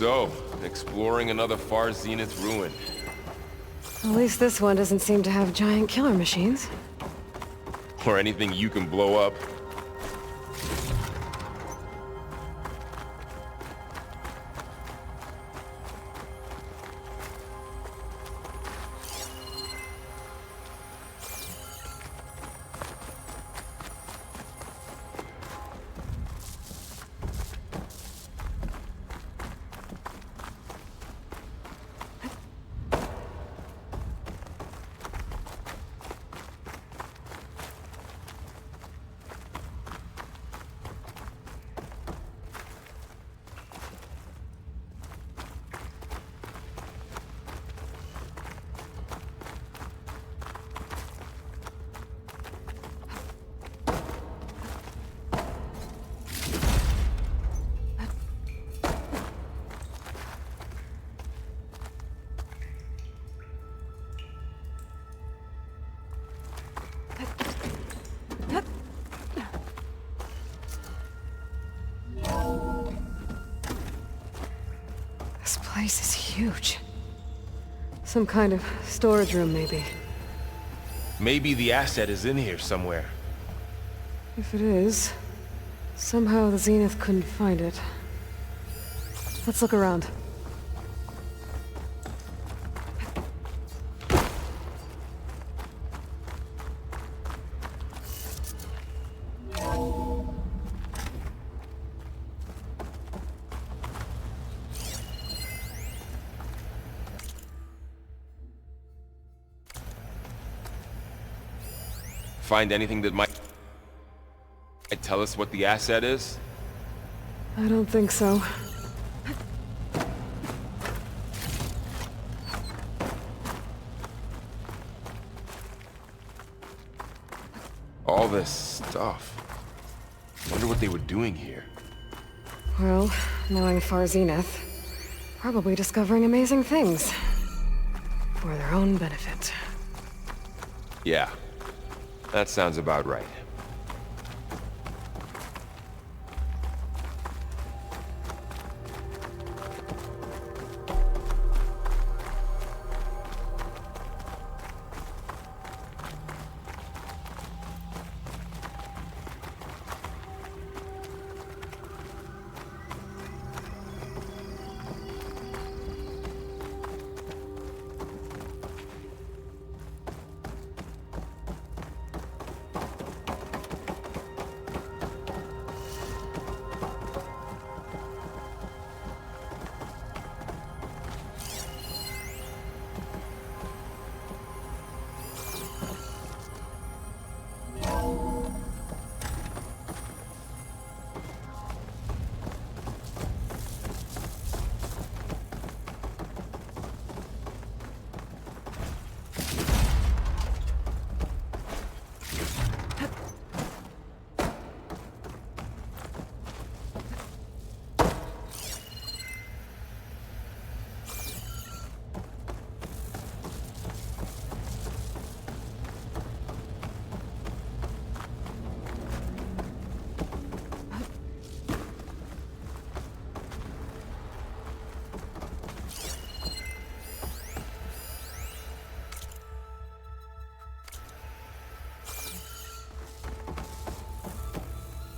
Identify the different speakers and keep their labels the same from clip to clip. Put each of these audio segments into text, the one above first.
Speaker 1: So, exploring another Far Zenith ruin.
Speaker 2: At least this one doesn't seem to have giant killer machines.
Speaker 1: Or anything you can blow up.
Speaker 2: This place is huge. Some kind of storage room, maybe.
Speaker 1: Maybe the asset is in here somewhere.
Speaker 2: If it is, somehow the Zenith couldn't find it. Let's look around.
Speaker 1: Find anything that might tell us what the asset is?
Speaker 2: I don't think so.
Speaker 1: All this stuff. Wonder what they were doing here.
Speaker 2: Well, knowing Far Zenith, probably discovering amazing things. For their own benefit.
Speaker 1: Yeah, that sounds about right.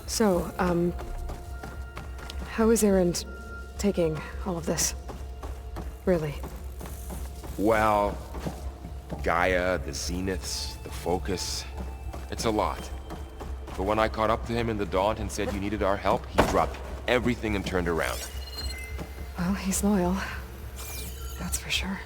Speaker 2: So, how is Erend taking all of this? Really?
Speaker 1: Well, Gaia, the Zeniths, the Focus, it's a lot. But when I caught up to him in the Daunt and said you needed our help, he dropped everything and turned around.
Speaker 2: Well, he's loyal. That's for sure.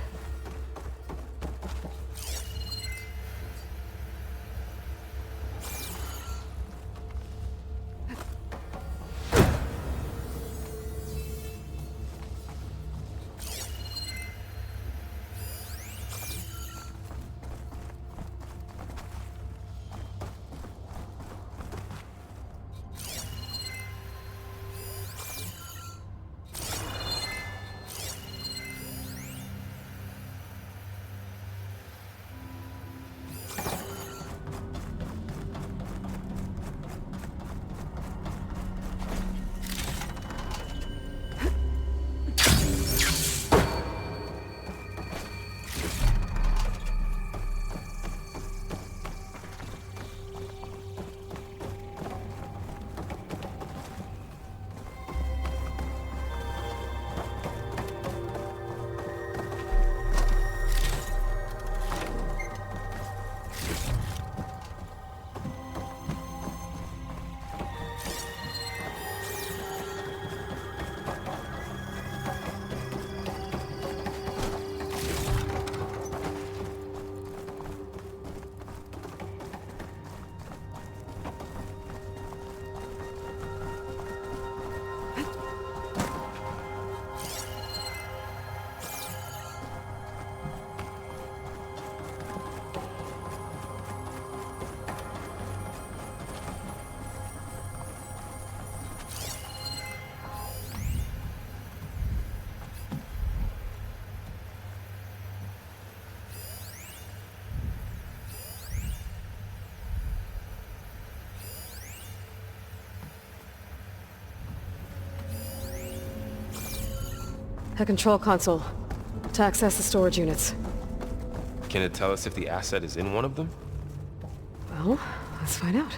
Speaker 2: A control console. To access the storage units.
Speaker 1: Can it tell us if the asset is in one of them?
Speaker 2: Well, let's find out.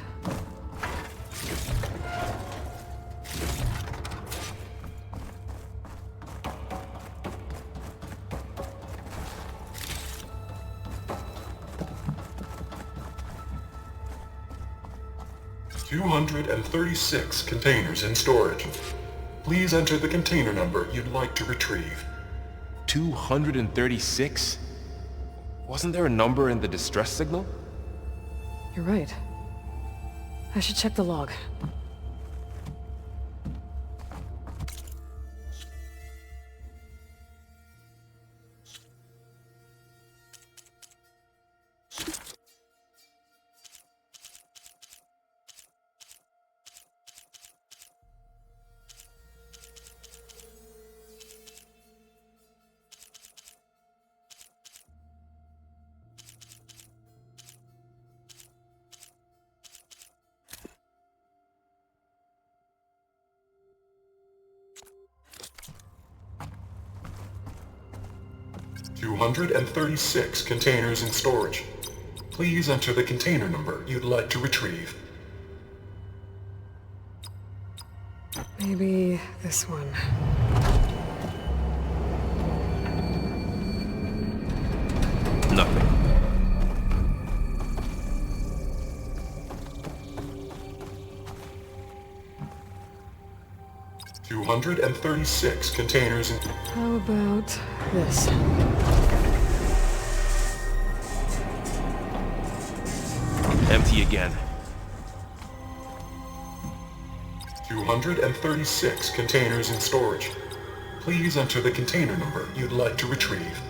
Speaker 3: $236 containers in storage. Please enter the container number you'd like to retrieve.
Speaker 1: 236? Wasn't there a number in the distress signal?
Speaker 2: You're right. I should check the log.
Speaker 3: $236 containers in storage. Please enter the container number you'd like to retrieve.
Speaker 2: Maybe this one.
Speaker 1: Nothing.
Speaker 3: $236 containers in...
Speaker 2: How about this?
Speaker 1: Empty again.
Speaker 3: 236 containers in storage. Please enter the container number you'd like to retrieve.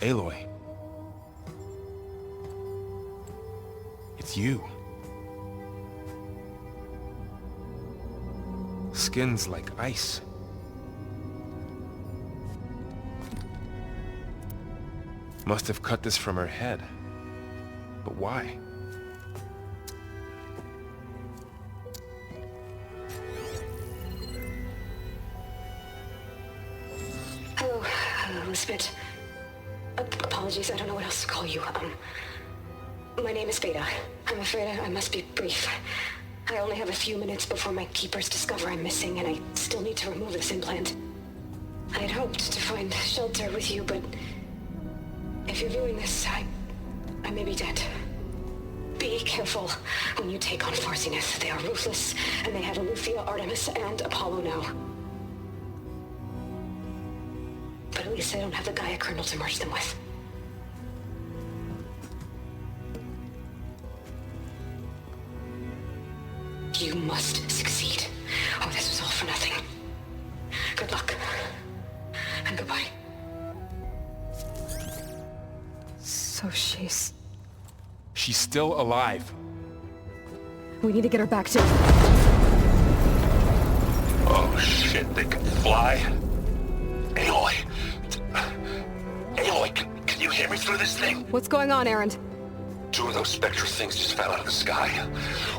Speaker 1: Aloy. It's you. Skin's like ice. Must have cut this from her head. But why?
Speaker 2: Hello, Elizabeth. Apologies, I don't know what else to call you. My name is Beta. I'm afraid I must be brief. I only have a few minutes before my keepers discover I'm missing, and I still need to remove this implant. I had hoped to find shelter with you, but if you're viewing this, I may be dead. Be careful when you take on Far Zenith. They are ruthless, and they have Aletheia, Artemis, and Apollo now. But at least I don't have the Gaia kernel to merge them with. You must succeed, or this was all for nothing. Good luck. And goodbye. So she's
Speaker 1: still alive.
Speaker 2: We need to get her back to...
Speaker 4: Oh shit, they can fly? Aloy! Aloy, can you hear me through this thing?
Speaker 2: What's going on, Erend?
Speaker 4: Two of those Spectre things just fell out of the sky.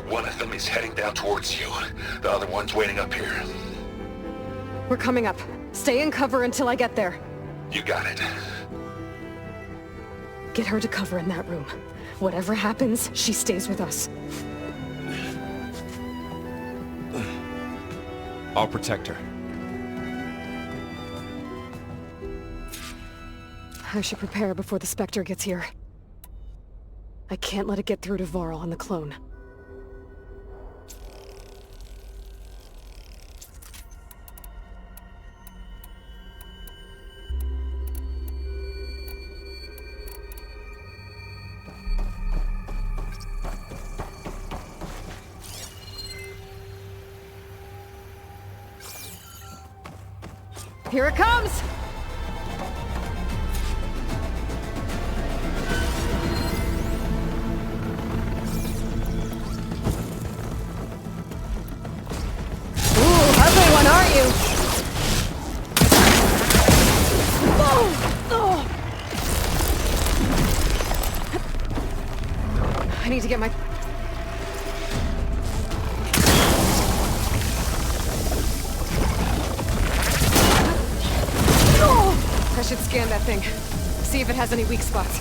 Speaker 4: One of them is heading down towards you. The other one's waiting up here.
Speaker 2: We're coming up. Stay in cover until I get there.
Speaker 4: You got it.
Speaker 2: Get her to cover in that room. Whatever happens, she stays with us.
Speaker 1: I'll protect her.
Speaker 2: I should prepare before the Spectre gets here. I can't let it get through to Varl and the clone.
Speaker 5: Here it comes! Ooh, ugly one, aren't you? I need to get my... I should scan that thing. See if it has any weak spots.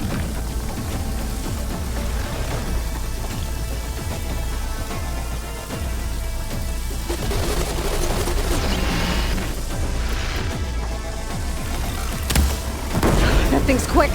Speaker 5: That thing's quick.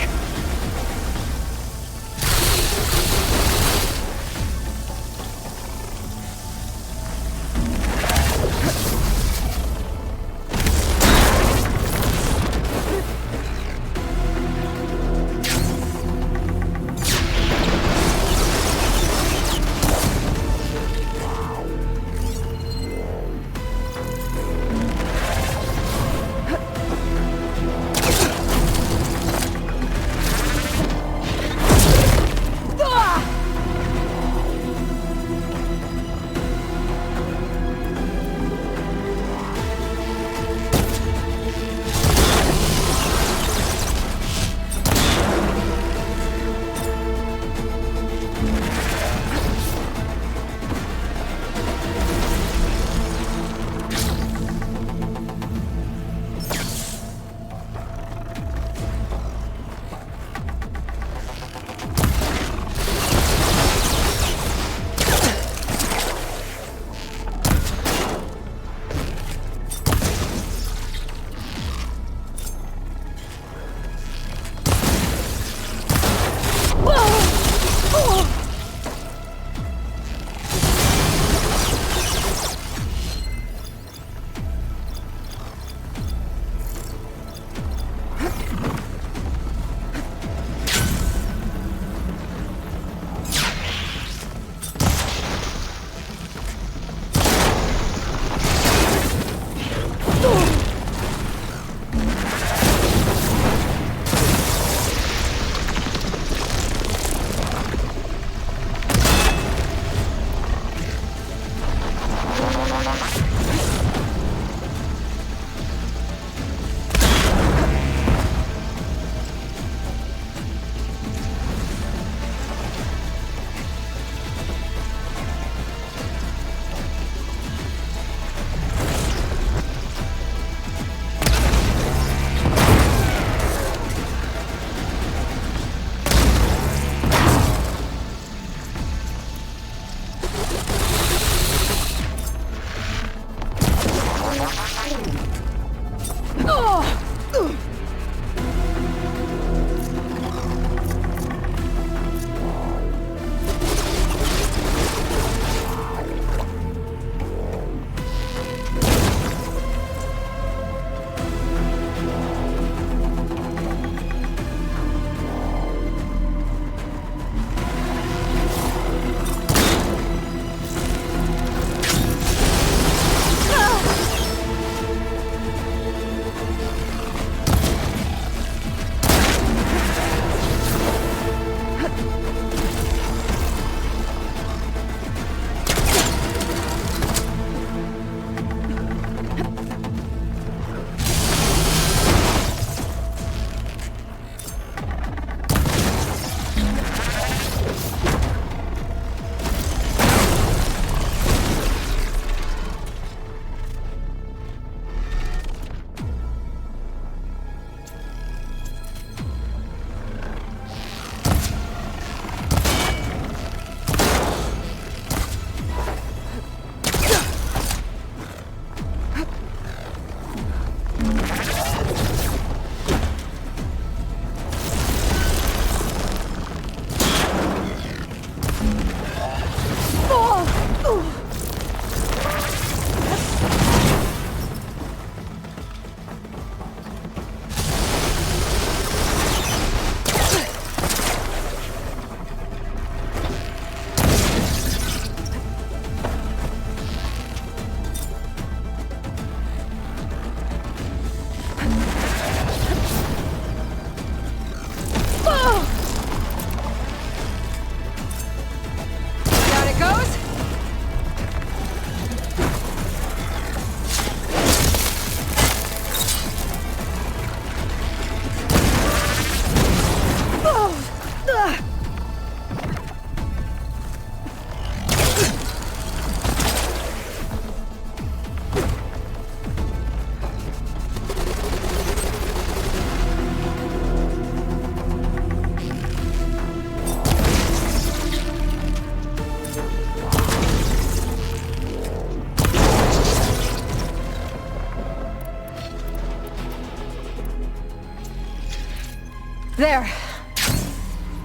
Speaker 5: There.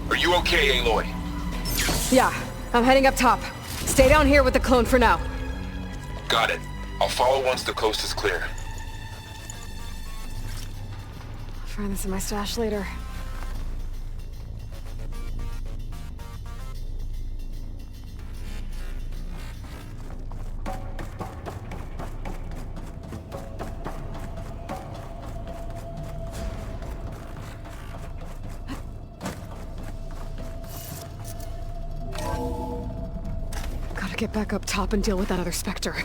Speaker 4: Are you okay, Aloy?
Speaker 5: Yeah, I'm heading up top. Stay down here with the clone for now.
Speaker 4: Got it. I'll follow once the coast is clear.
Speaker 5: Find this in my stash later. Gotta get back up top and deal with that other Spectre.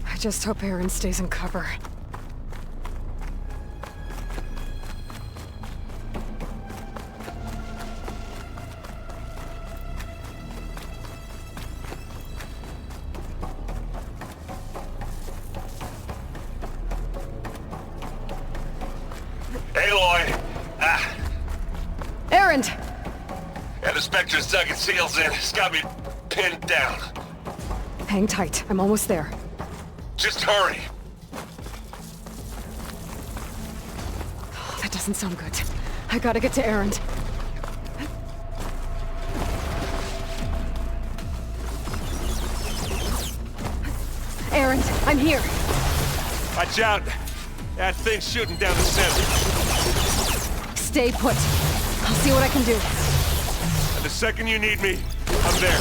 Speaker 5: I just hope Aaron stays in cover.
Speaker 4: Aloy!
Speaker 5: Aaron!
Speaker 4: And the Spectre's dug its heels in. It's got me pinned down.
Speaker 5: Hang tight, I'm almost there.
Speaker 4: Just hurry.
Speaker 5: That doesn't sound good. I gotta get to Aaron. Aaron, I'm here.
Speaker 6: Watch out! That thing's shooting down the center.
Speaker 5: Stay put. I'll see what I can do.
Speaker 6: And the second you need me, I'm there.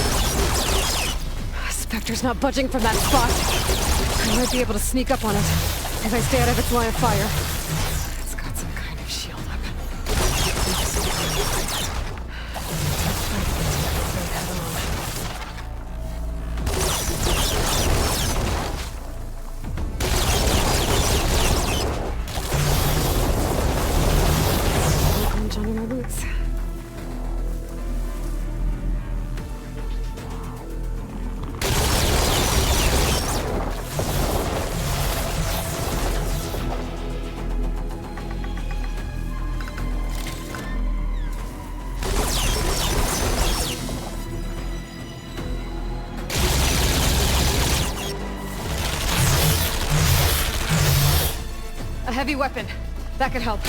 Speaker 5: Spectre's not budging from that spot. I might be able to sneak up on it if I stay out of its line of fire. It's got some kind of shield up. I'm Johnny my boots. A heavy weapon. That could help.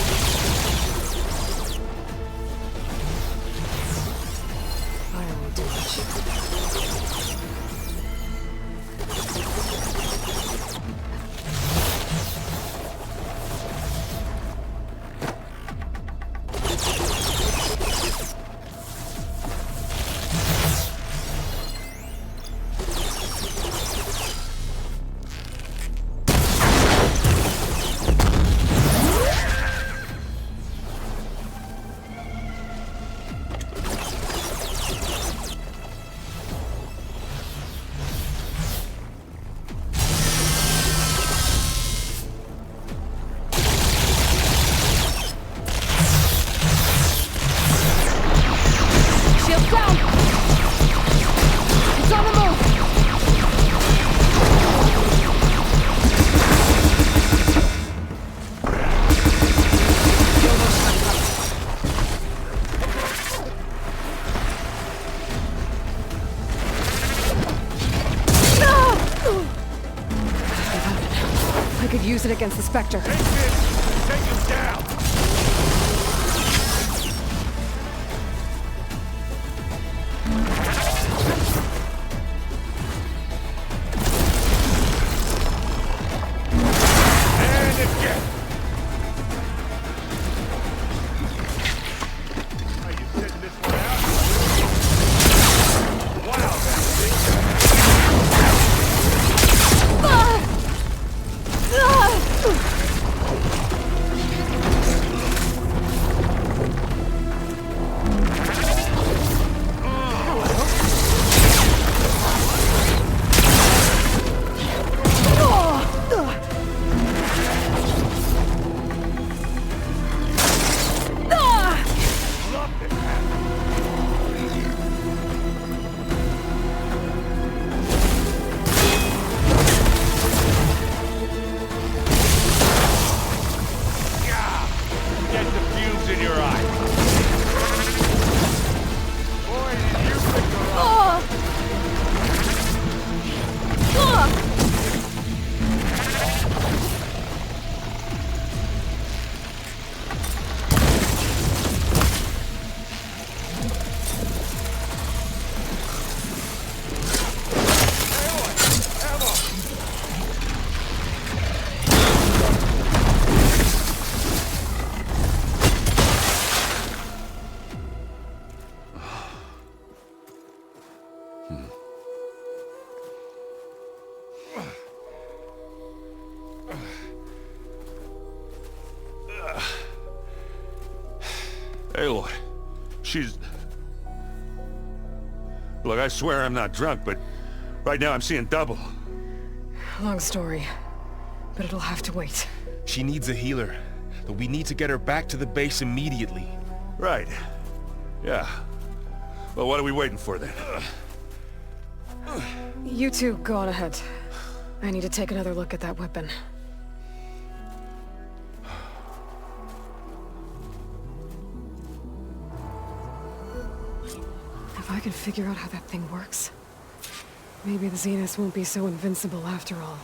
Speaker 5: I won't do much. Shield down! It's on the move! I could use it against the Spectre.
Speaker 6: Take this! Take him down! And again! Are you setting this one out? Wow, that thing! Aloy, she's... Look, I swear I'm not drunk, but right now I'm seeing double.
Speaker 5: Long story, but it'll have to wait.
Speaker 1: She needs a healer, but we need to get her back to the base immediately.
Speaker 6: Right. Yeah. Well, what are we waiting for then?
Speaker 5: You two go on ahead. I need to take another look at that weapon. If I can figure out how that thing works, maybe the Zeniths won't be so invincible after all.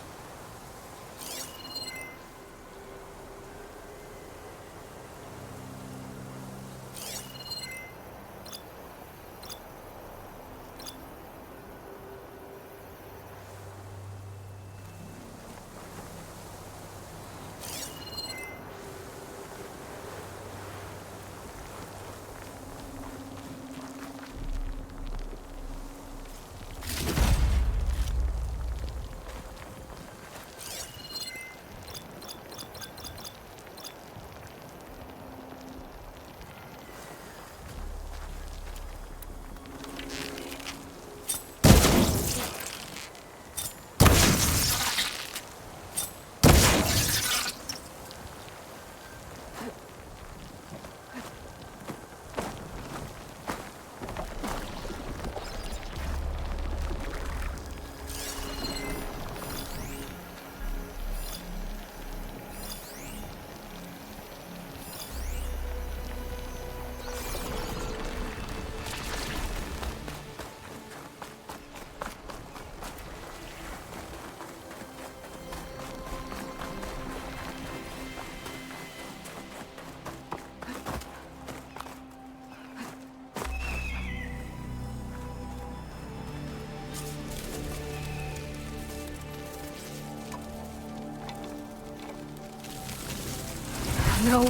Speaker 5: No.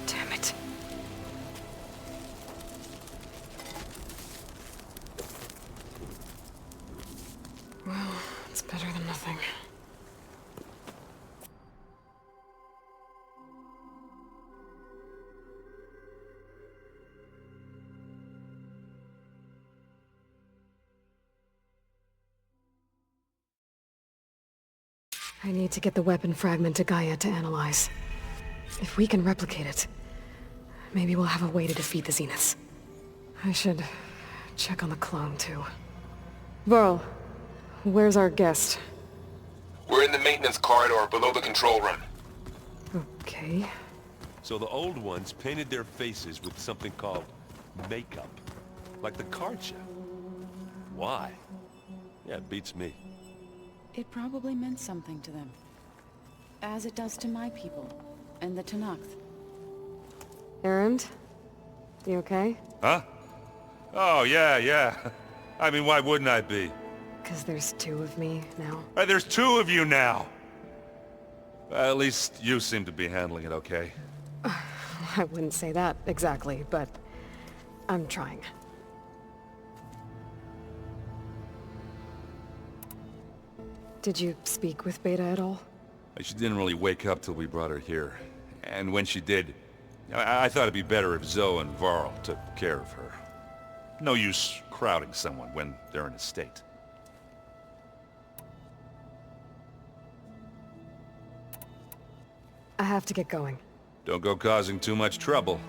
Speaker 5: Damn it. Well, it's better than nothing. I need to get the weapon fragment to Gaia to analyze. If we can replicate it, maybe we'll have a way to defeat the Zeniths. I should check on the clone, too. Varl, where's our guest?
Speaker 1: We're in the maintenance corridor below the control room.
Speaker 5: Okay.
Speaker 6: So the old ones painted their faces with something called makeup. Like the card show. Why? Yeah, it beats me.
Speaker 7: It probably meant something to them. As it does to my people, and the Tenakth.
Speaker 5: Erend? You okay?
Speaker 6: Huh? Oh, yeah. I mean, why wouldn't I be?
Speaker 5: 'Cause there's two of me now.
Speaker 6: There's two of you now! At least you seem to be handling it okay.
Speaker 5: I wouldn't say that exactly, but I'm trying. Did you speak with Beta at all?
Speaker 6: She didn't really wake up till we brought her here. And when she did, I thought it'd be better if Zoe and Varl took care of her. No use crowding someone when they're in a state.
Speaker 5: I have to get going.
Speaker 6: Don't go causing too much trouble.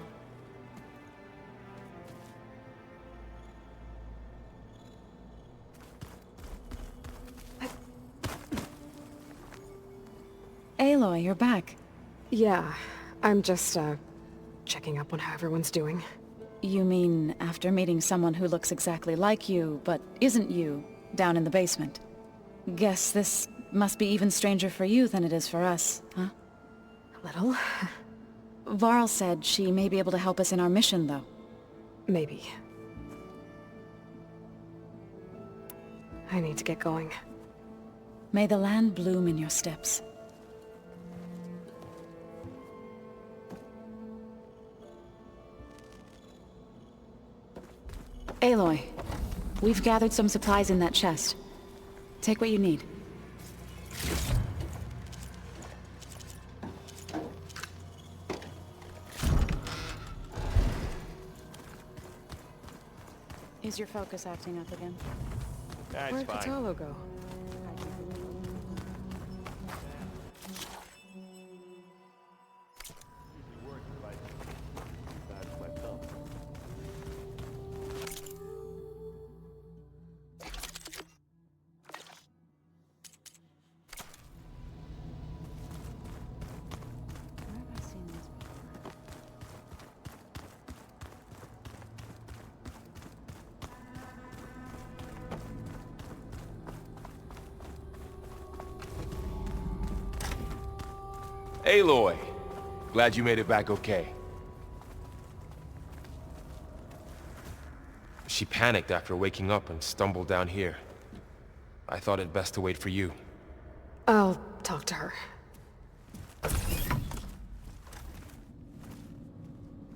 Speaker 7: Aloy, you're back.
Speaker 5: Yeah, I'm just, checking up on how everyone's doing.
Speaker 7: You mean after meeting someone who looks exactly like you, but isn't you, down in the basement? Guess this must be even stranger for you than it is for us, huh?
Speaker 5: A little.
Speaker 7: Varl said she may be able to help us in our mission, though.
Speaker 5: Maybe. I need to get going.
Speaker 7: May the land bloom in your steps. Aloy, we've gathered some supplies in that chest. Take what you need. Is your focus acting up again?
Speaker 5: Where'd Kotallo go?
Speaker 7: Where have I seen these before?
Speaker 1: Aloy! Glad you made it back okay. She panicked after waking up and stumbled down here. I thought it best to wait for you.
Speaker 5: I'll talk to her.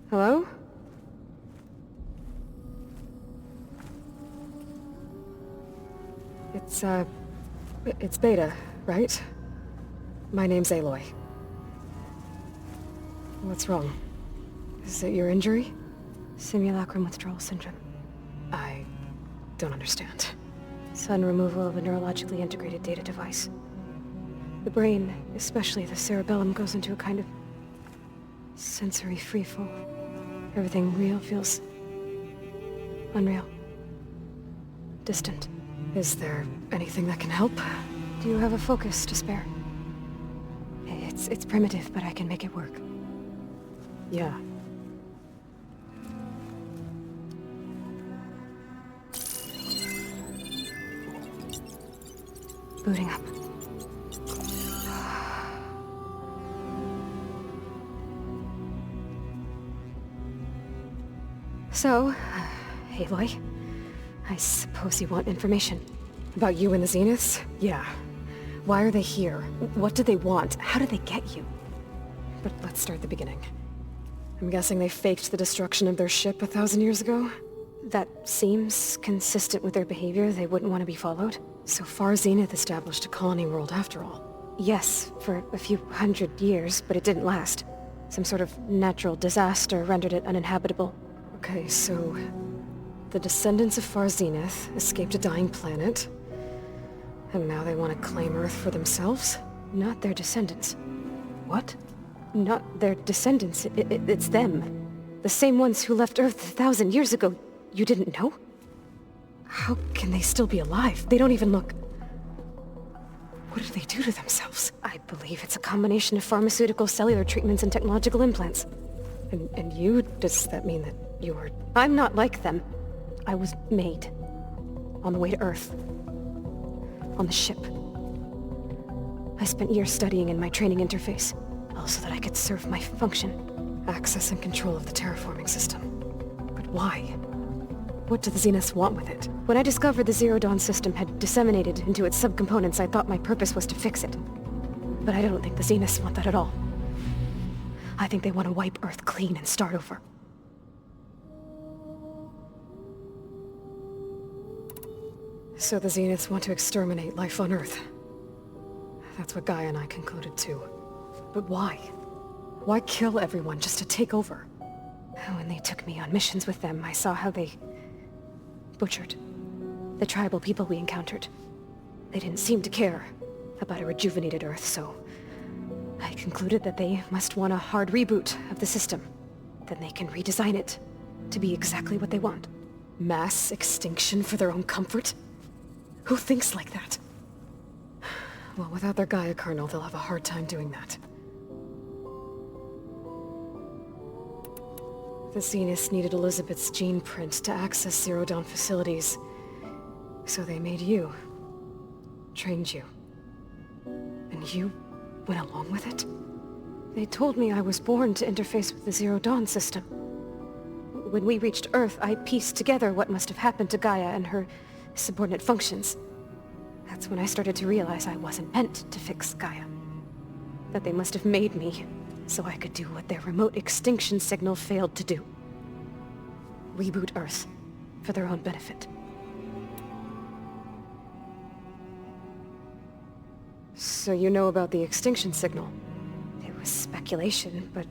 Speaker 5: Hello? It's Beta, right? My name's Aloy. What's wrong? Is it your injury?
Speaker 2: Simulacrum withdrawal syndrome.
Speaker 5: I don't understand.
Speaker 2: Sudden removal of a neurologically integrated data device. The brain, especially the cerebellum, goes into a kind of sensory freefall. Everything real feels unreal. Distant.
Speaker 5: Is there anything that can help?
Speaker 2: Do you have a focus to spare? It's primitive, but I can make it work.
Speaker 5: Yeah.
Speaker 2: Booting up. So, Aloy, I suppose you want information.
Speaker 5: About you and the Zeniths? Yeah. Why are they here? What do they want? How did they get you? But let's start at the beginning. I'm guessing they faked the destruction of their ship 1,000 years ago?
Speaker 2: That seems consistent with their behavior. They wouldn't want to be followed.
Speaker 5: So far, Zenith established a colony world after all.
Speaker 2: Yes, for a few hundred years, but it didn't last. Some sort of natural disaster rendered it uninhabitable.
Speaker 5: Okay, so... the descendants of Far Zenith escaped a dying planet, and now they want to claim Earth for themselves?
Speaker 2: Not their descendants.
Speaker 5: What?
Speaker 2: Not their descendants. It's them. The same ones who left Earth 1,000 years ago. You didn't know?
Speaker 5: How can they still be alive? They don't even look... What did they do to themselves?
Speaker 2: I believe it's a combination of pharmaceutical, cellular treatments, and technological implants.
Speaker 5: And you? Does that mean that you were...
Speaker 2: I'm not like them. I was made. On the way to Earth. On the ship. I spent years studying in my training interface, all so that I could serve my function.
Speaker 5: Access and control of the terraforming system. But why? What do the Zeniths want with it?
Speaker 2: When I discovered the Zero Dawn system had disseminated into its subcomponents, I thought my purpose was to fix it. But I don't think the Zeniths want that at all. I think they want to wipe Earth clean and start over.
Speaker 5: So the Zeniths want to exterminate life on Earth. That's what Gaia and I concluded too. But why? Why kill everyone just to take over?
Speaker 2: When they took me on missions with them, I saw how they butchered the tribal people we encountered. They didn't seem to care about a rejuvenated Earth, so I concluded that they must want a hard reboot of the system. Then they can redesign it to be exactly what they want.
Speaker 5: Mass extinction for their own comfort? Who thinks like that? Well, without their Gaia kernel, they'll have a hard time doing that. The Zeniths needed Elizabeth's gene print to access Zero Dawn facilities. So they made you. Trained you. And you went along with it?
Speaker 2: They told me I was born to interface with the Zero Dawn system. When we reached Earth, I pieced together what must have happened to Gaia and her subordinate functions. That's when I started to realize I wasn't meant to fix Gaia. That they must have made me so I could do what their remote extinction signal failed to do. Reboot Earth for their own benefit.
Speaker 5: So you know about the extinction signal?
Speaker 2: It was speculation, but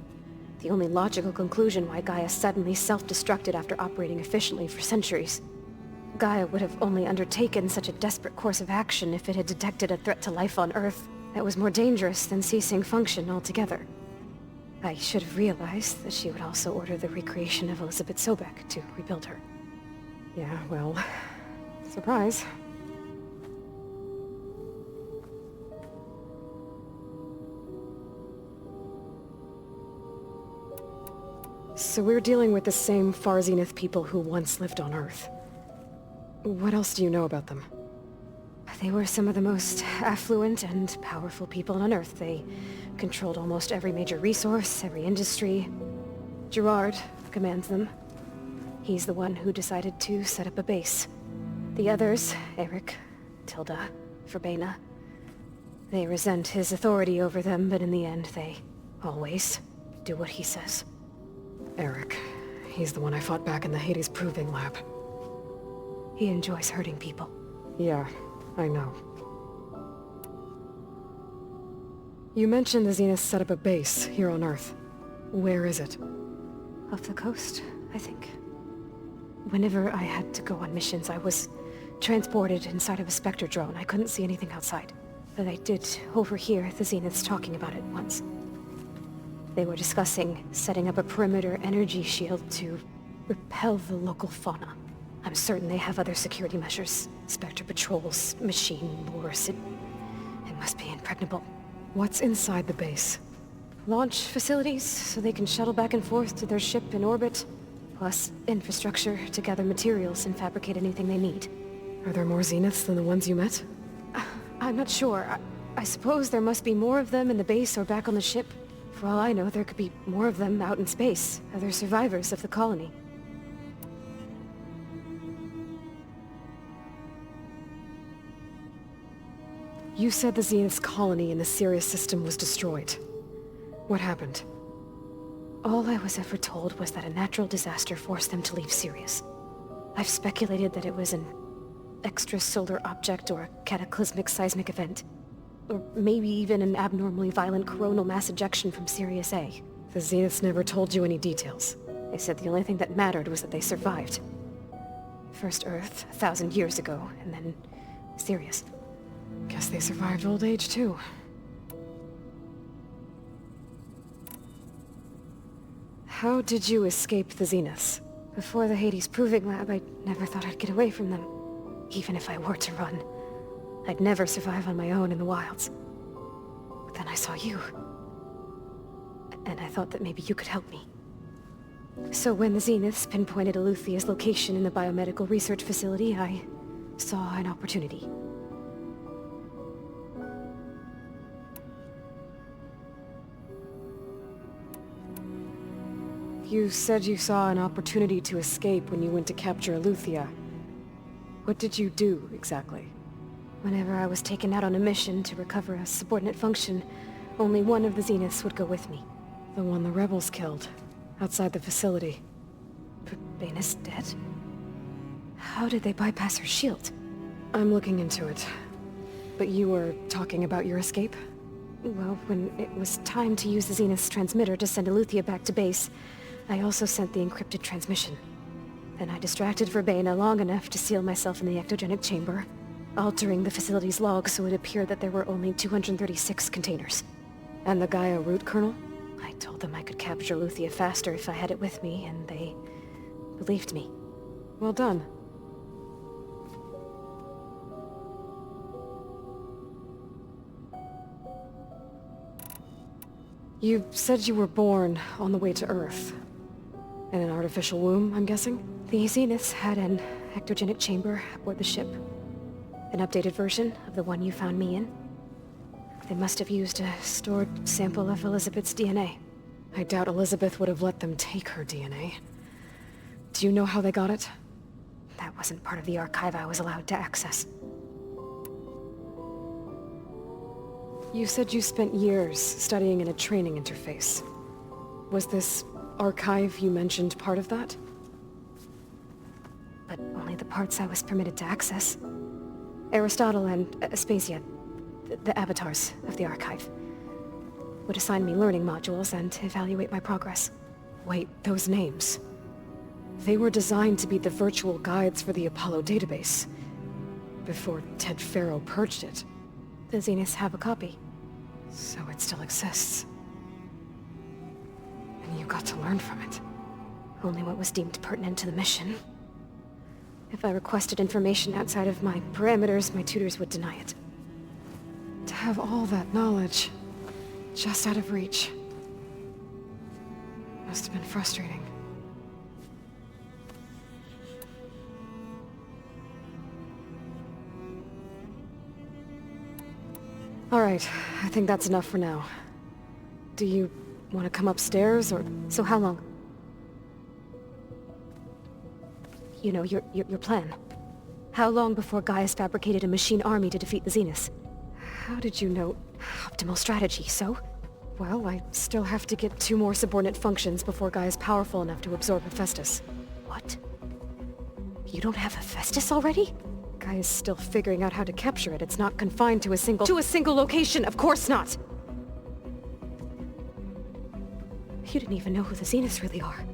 Speaker 2: the only logical conclusion why Gaia suddenly self-destructed after operating efficiently for centuries.
Speaker 5: Gaia would have only undertaken such a desperate course of action if it had detected a threat to life on Earth that was more dangerous than ceasing function altogether. I should have realized that she would also order the recreation of Elizabeth Sobek to rebuild her. Yeah, well, surprise. So we're dealing with the same Far Zenith people who once lived on Earth. What else do you know about them? They were some of the most affluent and powerful people on Earth. They controlled almost every major resource, every industry. Gerard commands them. He's the one who decided to set up a base. The others, Eric, Tilda, Verbena, they resent his authority over them, but in the end, they always do what he says. Eric. He's the one I fought back in the Hades Proving Lab.
Speaker 2: He enjoys hurting people.
Speaker 5: Yeah, I know. You mentioned the Zenith set up a base here on Earth. Where is it?
Speaker 2: Off the coast, I think. Whenever I had to go on missions, I was transported inside of a Spectre drone. I couldn't see anything outside. But I did overhear the Zeniths talking about it once. They were discussing setting up a perimeter energy shield to repel the local fauna. I'm certain they have other security measures. Spectre patrols, machine lures. It must be impregnable.
Speaker 5: What's inside the base?
Speaker 2: Launch facilities, so they can shuttle back and forth to their ship in orbit. Plus, infrastructure to gather materials and fabricate anything they need.
Speaker 5: Are there more Zeniths than the ones you met?
Speaker 2: I'm not sure. I suppose there must be more of them in the base or back on the ship. For all I know, there could be more of them out in space, other survivors of the colony.
Speaker 5: You said the Zenith's colony in the Sirius system was destroyed. What happened?
Speaker 2: All I was ever told was that a natural disaster forced them to leave Sirius. I've speculated that it was an extrasolar object or a cataclysmic seismic event. Or maybe even an abnormally violent coronal mass ejection from Sirius A.
Speaker 5: The Zeniths never told you any details.
Speaker 2: They said the only thing that mattered was that they survived. First Earth, 1,000 years ago, and then Sirius.
Speaker 5: Guess they survived old age, too. How did you escape the Zeniths?
Speaker 2: Before the Hades Proving Lab, I never thought I'd get away from them. Even if I were to run. I'd never survive on my own in the wilds. But then I saw you. And I thought that maybe you could help me. So when the Zeniths pinpointed Eluthia's location in the biomedical research facility, I saw an opportunity.
Speaker 5: You said you saw an opportunity to escape when you went to capture Eluthia. What did you do, exactly?
Speaker 2: Whenever I was taken out on a mission to recover a subordinate function, only one of the Zeniths would go with me.
Speaker 5: The one the rebels killed, outside the facility.
Speaker 2: Verbena's dead? How did they bypass her shield?
Speaker 5: I'm looking into it. But you were talking about your escape?
Speaker 2: Well, when it was time to use the Zenith's transmitter to send Eluthia back to base, I also sent the encrypted transmission. Then I distracted Verbena long enough to seal myself in the ectogenic chamber, altering the facility's log so it appeared that there were only 236 containers.
Speaker 5: And the Gaia root kernel?
Speaker 2: I told them I could capture Eluthia faster if I had it with me, and they believed me.
Speaker 5: Well done. You said you were born on the way to Earth. In an artificial womb, I'm guessing?
Speaker 2: The Zeniths had an ectogenic chamber aboard the ship. An updated version of the one you found me in. They must have used a stored sample of Elizabeth's DNA.
Speaker 5: I doubt Elizabeth would have let them take her DNA. Do you know how they got it?
Speaker 2: That wasn't part of the archive I was allowed to access.
Speaker 5: You said you spent years studying in a training interface. Was this archive you mentioned part of that?
Speaker 2: But only the parts I was permitted to access. Aristotle and Aspasia, the avatars of the archive, would assign me learning modules and evaluate my progress.
Speaker 5: Wait, those names. They were designed to be the virtual guides for the Apollo database, before Ted Faro purged it. The Zeniths have a copy, so it still exists. And you got to learn from it. Only what was deemed pertinent to the mission. If I requested information outside of my parameters, my tutors would deny it. To have all that knowledge, just out of reach, must have been frustrating. All right, I think that's enough for now. Do you want to come upstairs, or... So how long? You know, your plan. How long before Gaius fabricated a machine army to defeat the Zeniths? How did you know? Optimal strategy, so? Well, I still have to get 2 more subordinate functions before Gaia's powerful enough to absorb Hephaestus. What? You don't have Hephaestus already? Gaia's still figuring out how to capture it. It's not confined to a single location, of course not! You didn't even know who the Zeniths really are.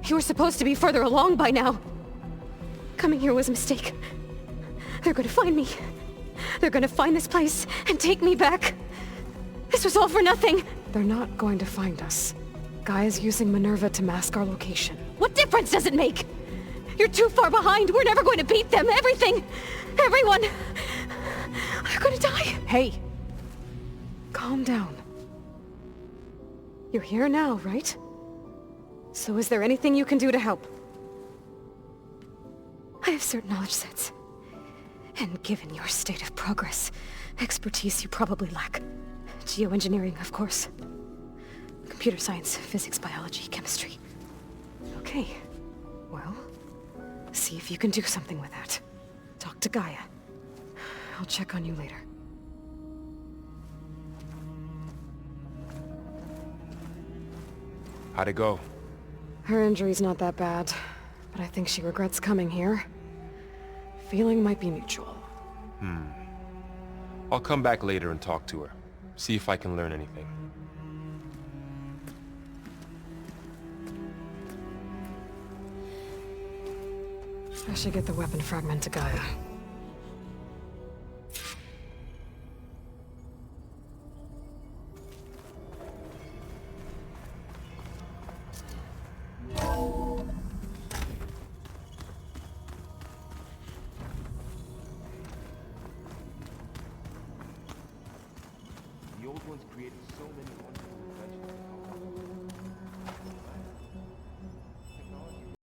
Speaker 5: You were supposed to be further along by now! Coming here was a mistake. They're gonna find me. They're gonna find this place and take me back. This was all for nothing! They're not going to find us. Gaia's using Minerva to mask our location. What difference does it make? You're too far behind! We're never going to beat them! Everything! Everyone! They're gonna die! Hey! Calm down. You're here now, right? So is there anything you can do to help? I have certain knowledge sets. And given your state of progress, expertise you probably lack. Geoengineering, of course. Computer science, physics, biology, chemistry. Okay. Well, see if you can do something with that. Talk to Gaia. I'll check on you later.
Speaker 1: How'd it go?
Speaker 5: Her injury's not that bad, but I think she regrets coming here. Feeling might be mutual.
Speaker 1: I'll come back later and talk to her. See if I can learn anything.
Speaker 5: I should get the weapon fragment to Gaia.
Speaker 1: The old ones created so many wonders.